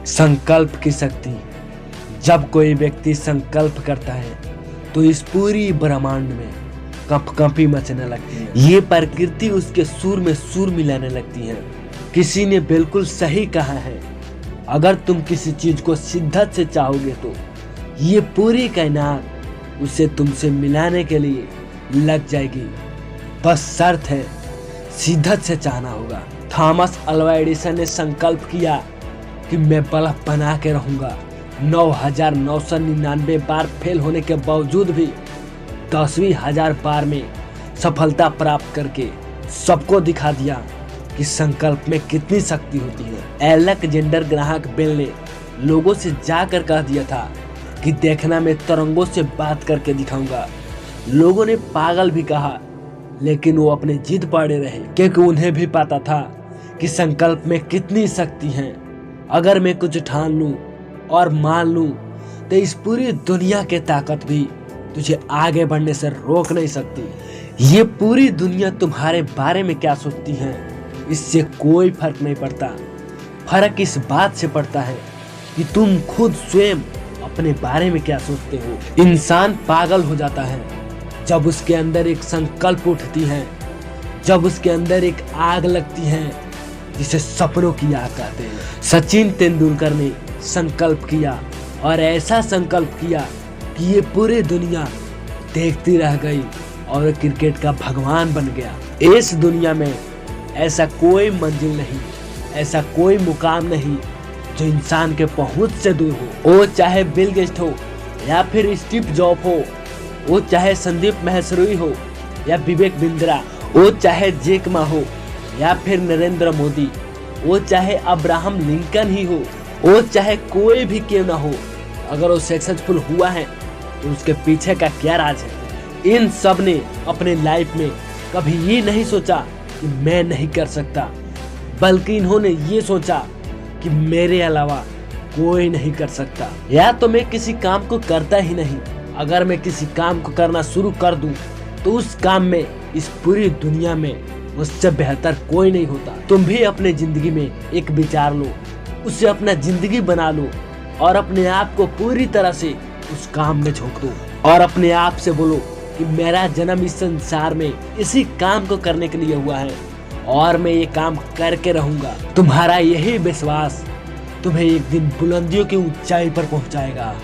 संकल्प की शक्ति। जब कोई व्यक्ति संकल्प करता है तो इस पूरी ब्रह्मांड में कंपकंपी मचने लगती है। ये प्रकृति उसके सुर में सुर मिलाने लगती है। किसी ने बिल्कुल सही कहा है, अगर तुम किसी चीज को शिद्दत से चाहोगे तो ये पूरी कायनात उसे तुमसे मिलाने के लिए लग जाएगी। बस शर्त है, शिद्दत से चाहना होगा। थॉमस अल्वा एडिसन ने संकल्प किया कि मैं बल्ब बना के रहूंगा। 9,999 बार फेल होने के बावजूद भी 10वीं हजार बार में सफलता प्राप्त करके सबको दिखा दिया कि संकल्प में कितनी शक्ति होती है। एलेक्जेंडर ग्राहम बेल ने लोगों से जाकर कह दिया था कि देखना मैं तरंगों से बात करके दिखाऊंगा। लोगों ने पागल भी कहा, लेकिन वो अपने जिद पड़े रहे, क्योंकि उन्हें भी पता था कि संकल्प में कितनी शक्ति है। अगर मैं कुछ ठान लूं और मान लूं तो इस पूरी दुनिया की ताकत भी तुझे आगे बढ़ने से रोक नहीं सकती। ये पूरी दुनिया तुम्हारे बारे में क्या सोचती है, इससे कोई फर्क नहीं पड़ता। फर्क इस बात से पड़ता है कि तुम खुद स्वयं अपने बारे में क्या सोचते हो। इंसान पागल हो जाता है जब उसके अंदर एक संकल्प उठती है, जब उसके अंदर एक आग लगती है जिसे सपनों की आग कहते हैं। सचिन तेंदुलकर ने संकल्प किया और ऐसा संकल्प किया कि ये पूरी दुनिया देखती रह गई और क्रिकेट का भगवान बन गया। इस दुनिया में ऐसा कोई मंजिल नहीं, ऐसा कोई मुकाम नहीं जो इंसान के पहुंच से दूर हो। वो चाहे बिल गेट्स हो या फिर स्टीव जॉब हो, वो चाहे संदीप माहेश्वरी हो या विवेक बिंद्रा, वो चाहे जैक मा हो या फिर नरेंद्र मोदी, वो चाहे अब्राहम लिंकन ही हो, वो चाहे कोई भी क्यों ना हो, अगर वो सक्सेसफुल हुआ है तो उसके पीछे का क्या राज है। इन सब ने अपने लाइफ में कभी ये नहीं सोचा कि मैं नहीं कर सकता, बल्कि इन्होंने ये सोचा कि मेरे अलावा कोई नहीं कर सकता। या तो मैं किसी काम को करता ही नहीं, अगर मैं किसी काम को करना शुरू कर दूं तो उस काम में इस पूरी दुनिया में मुझसे बेहतर कोई नहीं होता। तुम भी अपने जिंदगी में एक विचार लो, उसे अपना जिंदगी बना लो और अपने आप को पूरी तरह से उस काम में झोंक दो और अपने आप से बोलो कि मेरा जन्म इस संसार में इसी काम को करने के लिए हुआ है और मैं ये काम करके रहूंगा। तुम्हारा यही विश्वास तुम्हें एक दिन बुलंदियों की ऊंचाई पर पहुंचाएगा।